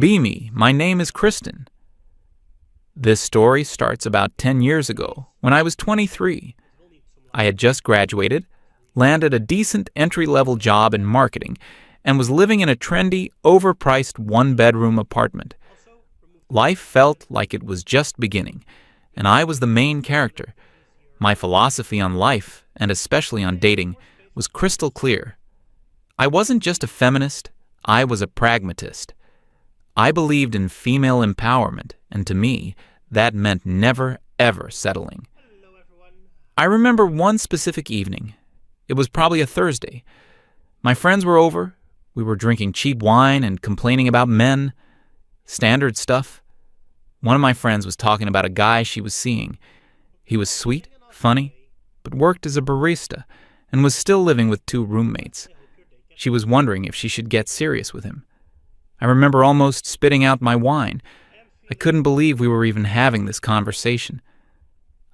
Be me, my name is Kristen. This story starts about 10 years ago, when I was 23. I had just graduated, landed a decent entry-level job in marketing, and was living in a trendy, overpriced one-bedroom apartment. Life felt like it was just beginning, and I was the main character. My philosophy on life, and especially on dating, was crystal clear. I wasn't just a feminist, I was a pragmatist. I believed in female empowerment, and to me, that meant never, ever settling. I remember one specific evening. It was probably a Thursday. My friends were over. We were drinking cheap wine and complaining about men. Standard stuff. One of my friends was talking about a guy she was seeing. He was sweet, funny, but worked as a barista and was still living with 2 roommates. She was wondering if she should get serious with him. I remember almost spitting out my wine. I couldn't believe we were even having this conversation.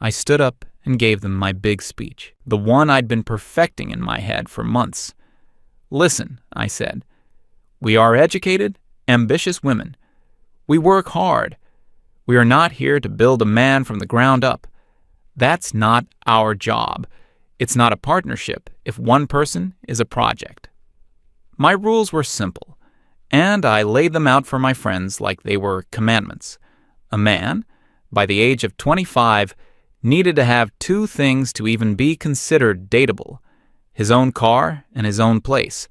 I stood up and gave them my big speech, the one I'd been perfecting in my head for months. "Listen," I said. "We are educated, ambitious women. We work hard. We are not here to build a man from the ground up. That's not our job. It's not a partnership if one person is a project." My rules were simple, and I laid them out for my friends like they were commandments. A man, by the age of 25, needed to have 2 things to even be considered dateable: his own car and his own place.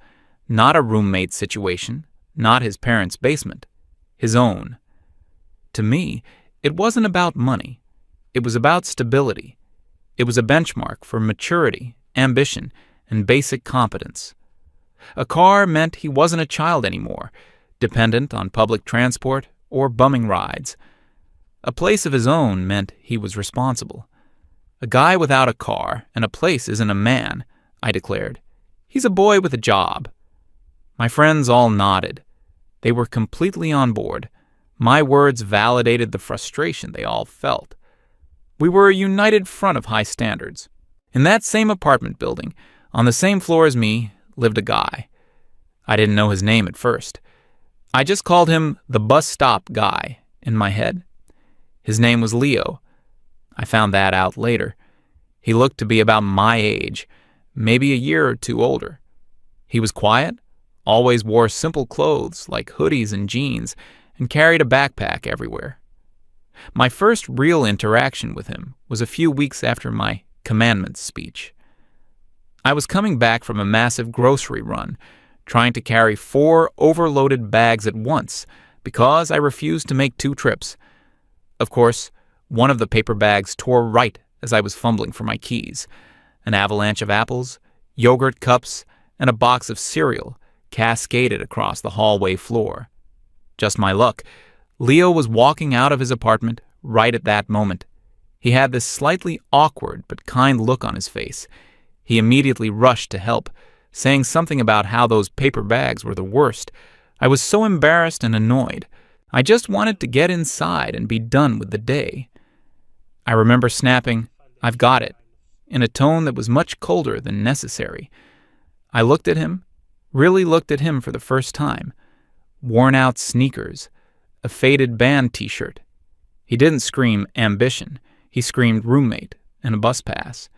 Not a roommate situation, not his parents' basement. His own. To me, it wasn't about money. It was about stability. It was a benchmark for maturity, ambition, and basic competence. A car meant he wasn't a child anymore, dependent on public transport or bumming rides. A place of his own meant he was responsible. A guy without a car and a place isn't a man, I declared. He's a boy with a job. My friends all nodded. They were completely on board. My words validated the frustration they all felt. We were a united front of high standards. In that same apartment building, on the same floor as me, lived a guy. I didn't know his name at first. I just called him the bus stop guy in my head. His name was Leo. I found that out later. He looked to be about my age, maybe a year or 2 older. He was quiet, always wore simple clothes like hoodies and jeans, and carried a backpack everywhere. My first real interaction with him was a few weeks after my commandments speech. I was coming back from a massive grocery run, trying to carry 4 overloaded bags at once because I refused to make 2 trips. Of course, one of the paper bags tore right as I was fumbling for my keys. An avalanche of apples, yogurt cups, and a box of cereal cascaded across the hallway floor. Just my luck, Leo was walking out of his apartment right at that moment. He had this slightly awkward but kind look on his face. He immediately rushed to help, saying something about how those paper bags were the worst. I was so embarrassed and annoyed. I just wanted to get inside and be done with the day. I remember snapping, "I've got it," in a tone that was much colder than necessary. I looked at him, really looked at him for the first time. Worn-out sneakers, a faded band t-shirt. He didn't scream ambition. He screamed roommate and a bus pass.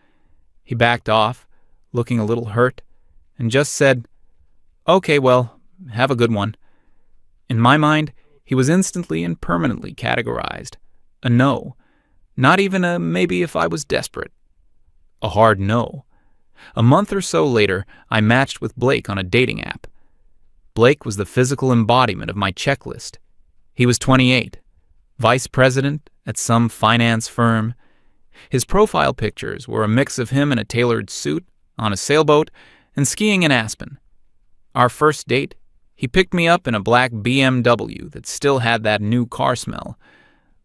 He backed off, looking a little hurt, and just said, "Okay, well, have a good one." In my mind, he was instantly and permanently categorized. A no. Not even a maybe if I was desperate. A hard no. A month or so later, I matched with Blake on a dating app. Blake was the physical embodiment of my checklist. He was 28, vice president at some finance firm. His profile pictures were a mix of him in a tailored suit, on a sailboat, and skiing in Aspen. Our first date, he picked me up in a black BMW that still had that new car smell.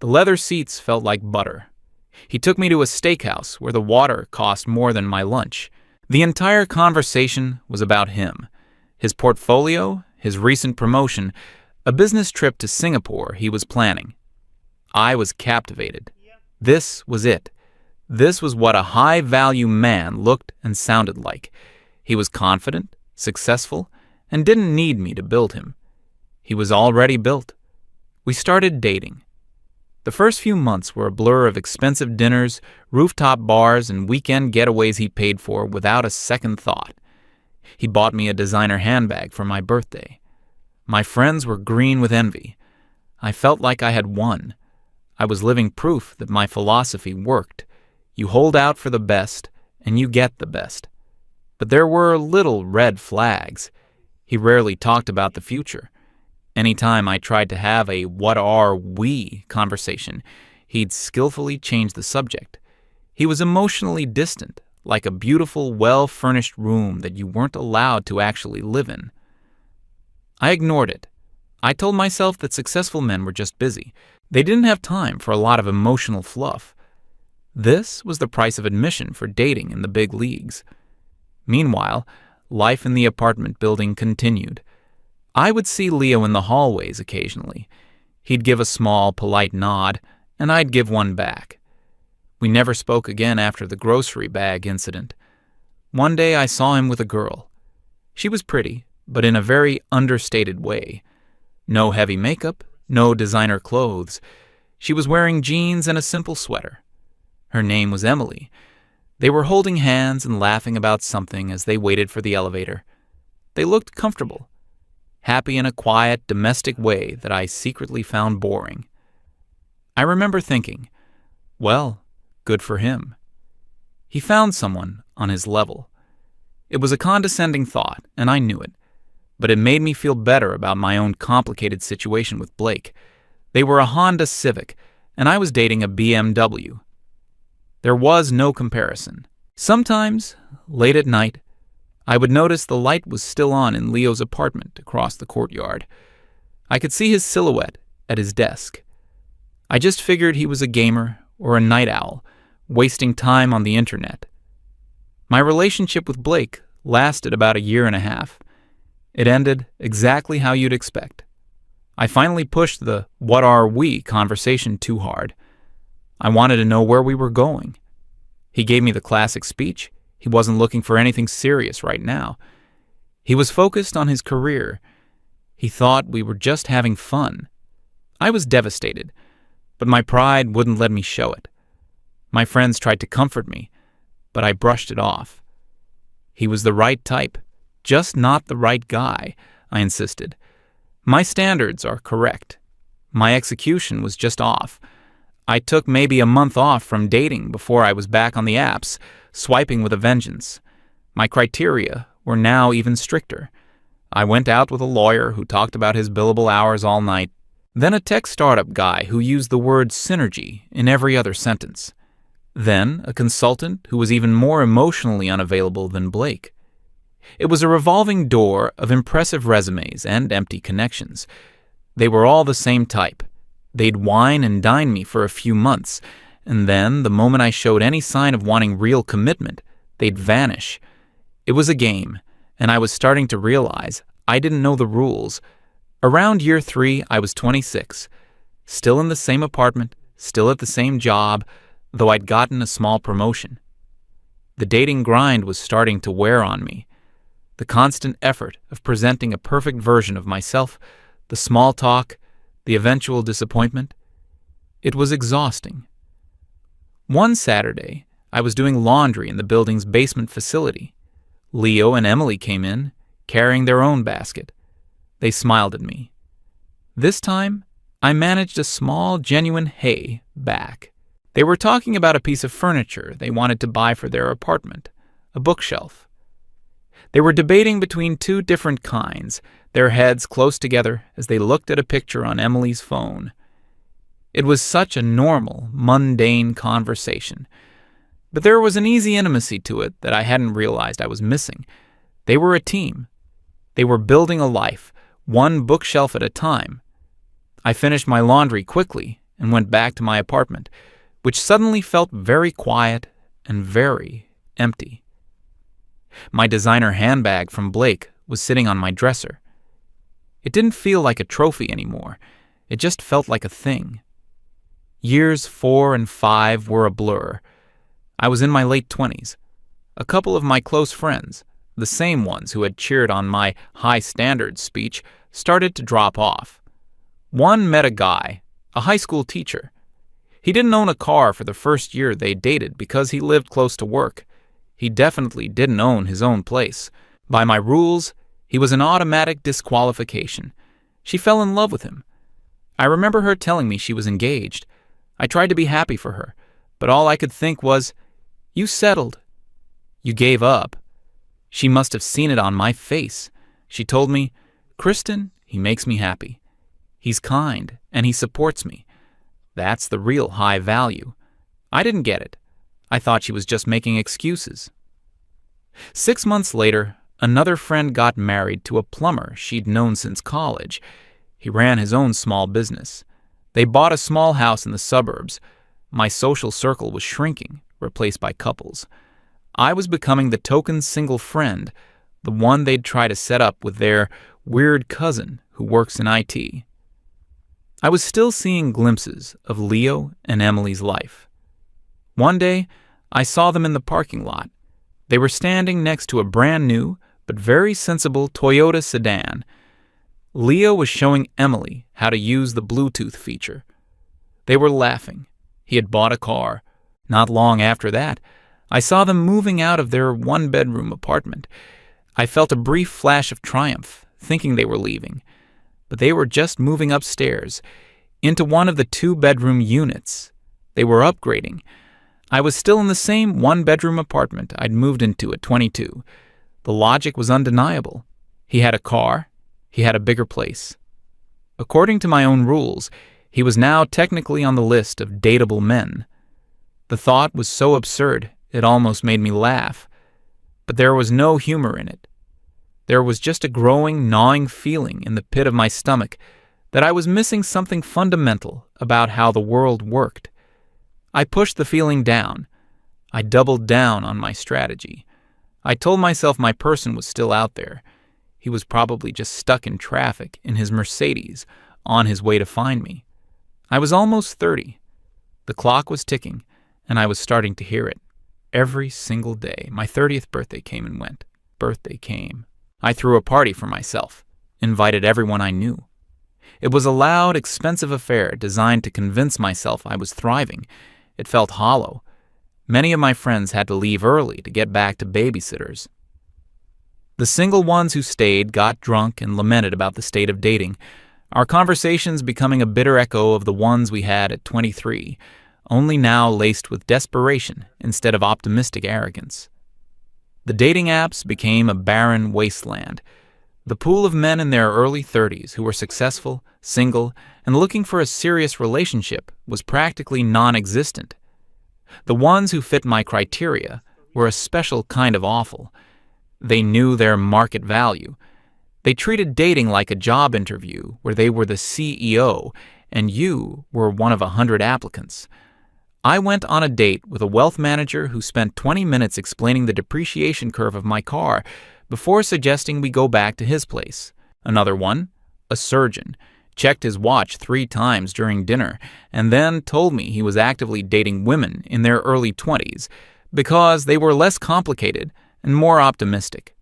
The leather seats felt like butter. He took me to a steakhouse where the water cost more than my lunch. The entire conversation was about him, his portfolio, his recent promotion, a business trip to Singapore he was planning. I was captivated. This was it. This was what a high-value man looked and sounded like. He was confident, successful, and didn't need me to build him. He was already built, We started dating. The first few months were a blur of expensive dinners, rooftop bars, and weekend getaways he paid for without a second thought. He bought me a designer handbag for my birthday. My friends were green with envy. I felt like I had won. I was living proof that my philosophy worked. You hold out for the best, and you get the best. But there were little red flags. He rarely talked about the future. Anytime I tried to have a "what are we" conversation, he'd skillfully change the subject. He was emotionally distant, like a beautiful, well-furnished room that you weren't allowed to actually live in. I ignored it. I told myself that successful men were just busy. They didn't have time for a lot of emotional fluff. This was the price of admission for dating in the big leagues. Meanwhile, life in the apartment building continued. I would see Leo in the hallways occasionally. He'd give a small, polite nod, and I'd give one back. We never spoke again after the grocery bag incident. One day I saw him with a girl. She was pretty, but in a very understated way. No heavy makeup, no designer clothes. She was wearing jeans and a simple sweater. Her name was Emily. They were holding hands and laughing about something as they waited for the elevator. They looked comfortable, happy in a quiet, domestic way that I secretly found boring. I remember thinking, well, good for him. He found someone on his level. It was a condescending thought, and I knew it, but it made me feel better about my own complicated situation with Blake. They were a Honda Civic, and I was dating a BMW. There was no comparison. Sometimes, late at night, I would notice the light was still on in Leo's apartment across the courtyard. I could see his silhouette at his desk. I just figured he was a gamer or a night owl, wasting time on the internet. My relationship with Blake lasted about 1.5 years. It ended exactly how you'd expect. I finally pushed the "what are we" conversation too hard. I wanted to know where we were going. He gave me the classic speech. He wasn't looking for anything serious right now. He was focused on his career. He thought we were just having fun. I was devastated, but my pride wouldn't let me show it. My friends tried to comfort me, but I brushed it off. He was the right type, just not the right guy, I insisted. My standards are correct. My execution was just off. I took maybe a month off from dating before I was back on the apps, swiping with a vengeance. My criteria were now even stricter. I went out with a lawyer who talked about his billable hours all night, then a tech startup guy who used the word synergy in every other sentence, then a consultant who was even more emotionally unavailable than Blake. It was a revolving door of impressive resumes and empty connections. They were all the same type. They'd wine and dine me for a few months, and then, the moment I showed any sign of wanting real commitment, they'd vanish. It was a game, and I was starting to realize I didn't know the rules. Around year 3, I was 26, still in the same apartment, still at the same job, though I'd gotten a small promotion. The dating grind was starting to wear on me. The constant effort of presenting a perfect version of myself, the small talk, the eventual disappointment. It was exhausting. One Saturday, I was doing laundry in the building's basement facility. Leo and Emily came in, carrying their own basket. They smiled at me. This time, I managed a small, genuine "hey" back. They were talking about a piece of furniture they wanted to buy for their apartment, a bookshelf. They were debating between 2 different kinds, their heads close together as they looked at a picture on Emily's phone. It was such a normal, mundane conversation. But there was an easy intimacy to it that I hadn't realized I was missing. They were a team. They were building a life, one bookshelf at a time. I finished my laundry quickly and went back to my apartment, which suddenly felt very quiet and very empty. My designer handbag from Blake was sitting on my dresser. It didn't feel like a trophy anymore. It just felt like a thing. Years 4 and 5 were a blur. I was in my late 20s. A couple of my close friends, the same ones who had cheered on my high standards speech, started to drop off. One met a guy, a high school teacher. He didn't own a car for the first year they dated because he lived close to work. He definitely didn't own his own place. By my rules, he was an automatic disqualification. She fell in love with him. I remember her telling me she was engaged. I tried to be happy for her, but all I could think was, "You settled. You gave up." She must have seen it on my face. She told me, "Kristen, he makes me happy. He's kind, and he supports me. That's the real high value." I didn't get it. I thought she was just making excuses. 6 months later, another friend got married to a plumber she'd known since college. He ran his own small business. They bought a small house in the suburbs. My social circle was shrinking, replaced by couples. I was becoming the token single friend, the one they'd try to set up with their weird cousin who works in IT. I was still seeing glimpses of Leo and Emily's life. One day, I saw them in the parking lot. They were standing next to a brand new but very sensible Toyota sedan. Leo was showing Emily how to use the Bluetooth feature. They were laughing. He had bought a car. Not long after that, I saw them moving out of their one-bedroom apartment. I felt a brief flash of triumph, thinking they were leaving. But they were just moving upstairs, into one of the 2-bedroom units. They were upgrading. I was still in the same one-bedroom apartment I'd moved into at 22. The logic was undeniable. He had a car. He had a bigger place. According to my own rules, he was now technically on the list of dateable men. The thought was so absurd, it almost made me laugh. But there was no humor in it. There was just a growing, gnawing feeling in the pit of my stomach that I was missing something fundamental about how the world worked. I pushed the feeling down. I doubled down on my strategy. I told myself my person was still out there. He was probably just stuck in traffic in his Mercedes on his way to find me. I was almost 30. The clock was ticking, and I was starting to hear it. Every single day, my 30th birthday came and went. Birthday came. I threw a party for myself, invited everyone I knew. It was a loud, expensive affair designed to convince myself I was thriving. It felt hollow. Many of my friends had to leave early to get back to babysitters. The single ones who stayed got drunk and lamented about the state of dating, our conversations becoming a bitter echo of the ones we had at 23, only now laced with desperation instead of optimistic arrogance. The dating apps became a barren wasteland. The pool of men in their early 30s who were successful, single, and looking for a serious relationship was practically non-existent. The ones who fit my criteria were a special kind of awful. They knew their market value. They treated dating like a job interview where they were the CEO and you were one of 100 applicants. I went on a date with a wealth manager who spent 20 minutes explaining the depreciation curve of my car before suggesting we go back to his place. Another one, a surgeon, checked his watch 3 times during dinner and then told me he was actively dating women in their early 20s because they were less complicated and more optimistic.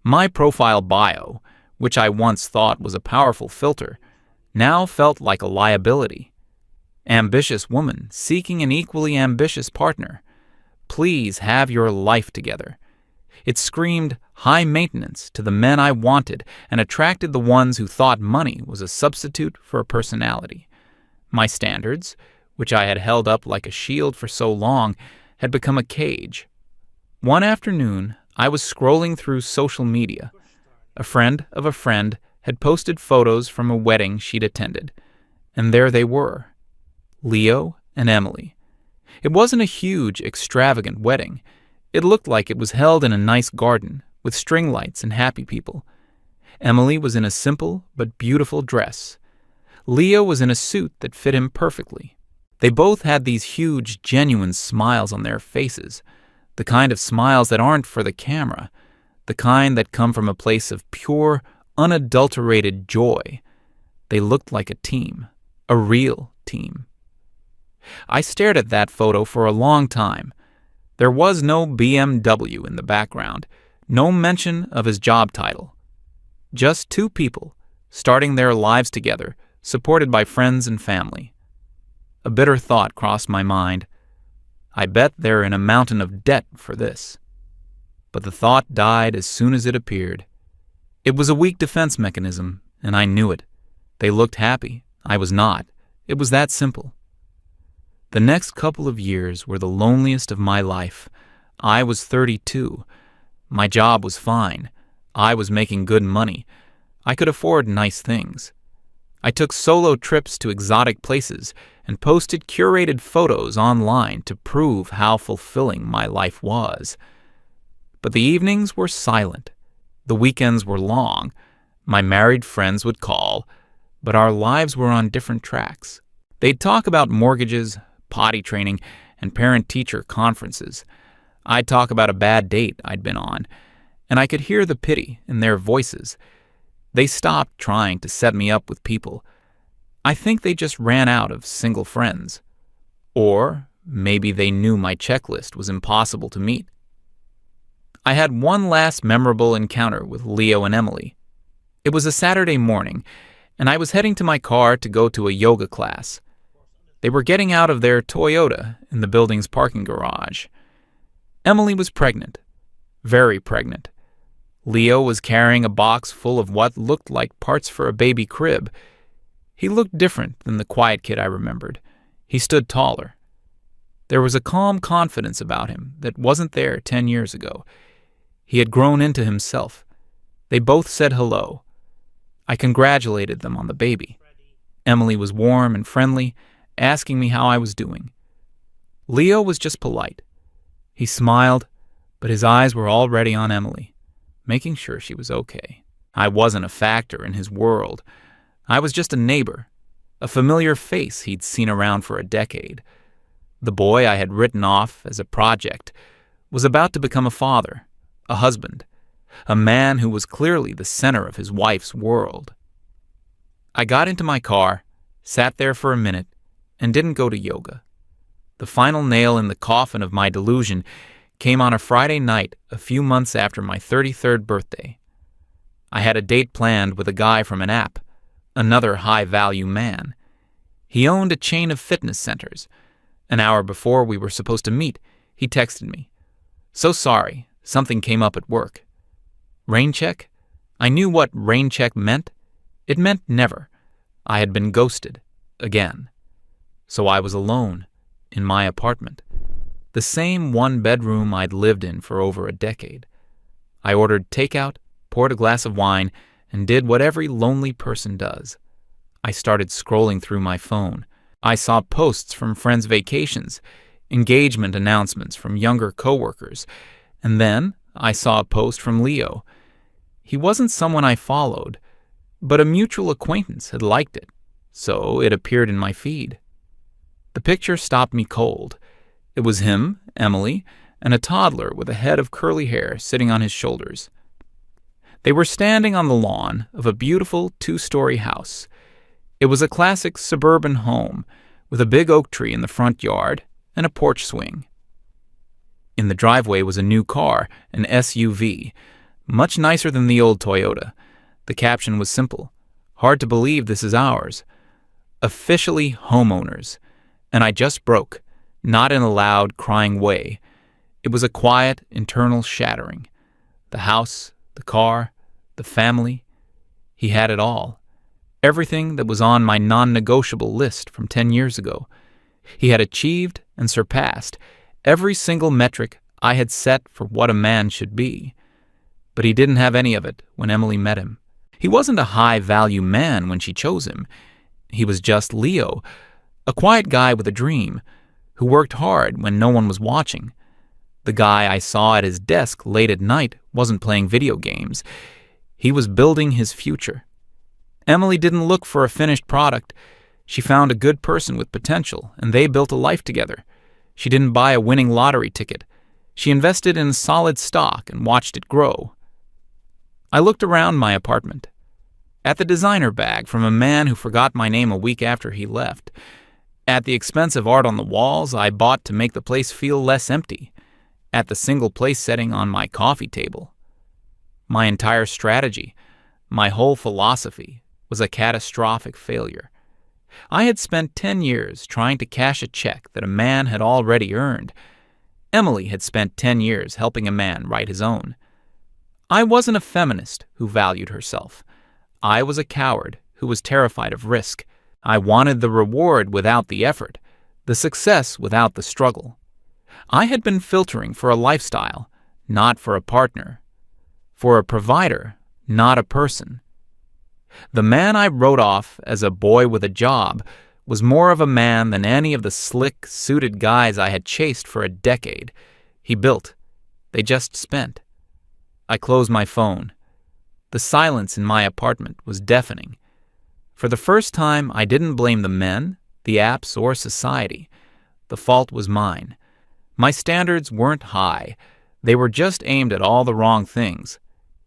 My profile bio, which I once thought was a powerful filter, now felt like a liability. Ambitious woman seeking an equally ambitious partner. Please have your life together. It screamed high maintenance to the men I wanted and attracted the ones who thought money was a substitute for a personality. My standards, which I had held up like a shield for so long, had become a cage. One afternoon, I was scrolling through social media. A friend of a friend had posted photos from a wedding she'd attended, and there they were, Leo and Emily. It wasn't a huge, extravagant wedding. It looked like it was held in a nice garden with string lights and happy people. Emily was in a simple but beautiful dress. Leo was in a suit that fit him perfectly. They both had these huge, genuine smiles on their faces, the kind of smiles that aren't for the camera, the kind that come from a place of pure, unadulterated joy. They looked like a team, a real team. I stared at that photo for a long time. There was no BMW in the background, no mention of his job title. Just 2 people starting their lives together supported by friends and family. A bitter thought crossed my mind. I bet they're in a mountain of debt for this. But the thought died as soon as it appeared. It was a weak defense mechanism, and I knew it. They looked happy. I was not. It was that simple. The next couple of years were the loneliest of my life. I was 32. My job was fine. I was making good money. I could afford nice things. I took solo trips to exotic places and posted curated photos online to prove how fulfilling my life was. But the evenings were silent. The weekends were long. My married friends would call, but our lives were on different tracks. They'd talk about mortgages, potty training, and parent-teacher conferences. I'd talk about a bad date I'd been on, and I could hear the pity in their voices. They stopped trying to set me up with people. I think they just ran out of single friends. Or maybe they knew my checklist was impossible to meet. I had one last memorable encounter with Leo and Emily. It was a Saturday morning, and I was heading to my car to go to a yoga class. They were getting out of their Toyota in the building's parking garage. Emily was pregnant, very pregnant. Leo was carrying a box full of what looked like parts for a baby crib. He looked different than the quiet kid I remembered. He stood taller. There was a calm confidence about him that wasn't there 10 years ago. He had grown into himself. They both said hello. I congratulated them on the baby. Emily was warm and friendly, asking me how I was doing. Leo was just polite. He smiled, but his eyes were already on Emily, making sure she was okay. I wasn't a factor in his world. I was just a neighbor, a familiar face he'd seen around for a decade. The boy I had written off as a project was about to become a father, a husband, a man who was clearly the center of his wife's world. I got into my car, sat there for a minute, and didn't go to yoga. The final nail in the coffin of my delusion came on a Friday night a few months after my 33rd birthday. I had a date planned with a guy from an app, another high-value man. He owned a chain of fitness centers. An hour before we were supposed to meet, he texted me. "So sorry, something came up at work." Rain check? I knew what rain check meant. It meant never. I had been ghosted. Again. So I was alone, in my apartment. The same one-bedroom I'd lived in for over a decade. I ordered takeout, poured a glass of wine, and did what every lonely person does. I started scrolling through my phone. I saw posts from friends' vacations, engagement announcements from younger coworkers, and then I saw a post from Leo. He wasn't someone I followed, but a mutual acquaintance had liked it, so it appeared in my feed. The picture stopped me cold. It was him, Emily, and a toddler with a head of curly hair sitting on his shoulders. They were standing on the lawn of a beautiful 2-story house. It was a classic suburban home with a big oak tree in the front yard and a porch swing. In the driveway was a new car, an SUV, much nicer than the old Toyota. The caption was simple. "Hard to believe this is ours. Officially homeowners." And I just broke, not in a loud, crying way. It was a quiet, internal shattering. The house, the car, the family. He had it all. Everything that was on my non-negotiable list from 10 years ago. He had achieved and surpassed every single metric I had set for what a man should be. But he didn't have any of it when Emily met him. He wasn't a high-value man when she chose him. He was just Leo, a quiet guy with a dream, who worked hard when no one was watching. The guy I saw at his desk late at night wasn't playing video games. He was building his future. Emily didn't look for a finished product. She found a good person with potential, and they built a life together. She didn't buy a winning lottery ticket. She invested in solid stock and watched it grow. I looked around my apartment. At the designer bag from a man who forgot my name a week after he left. At the expensive art on the walls I bought to make the place feel less empty. At the single place setting on my coffee table. My entire strategy, my whole philosophy, was a catastrophic failure. I had spent 10 years trying to cash a check that a man had already earned. Emily had spent 10 years helping a man write his own. I wasn't a feminist who valued herself. I was a coward who was terrified of risk. I wanted the reward without the effort, the success without the struggle. I had been filtering for a lifestyle, not for a partner. For a provider, not a person. The man I wrote off as a boy with a job was more of a man than any of the slick, suited guys I had chased for a decade. He built. They just spent. I closed my phone. The silence in my apartment was deafening. For the first time, I didn't blame the men, the apps, or society. The fault was mine. My standards weren't high. They were just aimed at all the wrong things.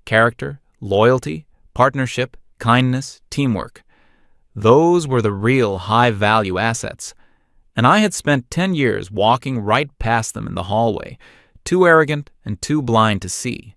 Character, loyalty, partnership, kindness, teamwork. Those were the real high-value assets. And I had spent 10 years walking right past them in the hallway, too arrogant and too blind to see.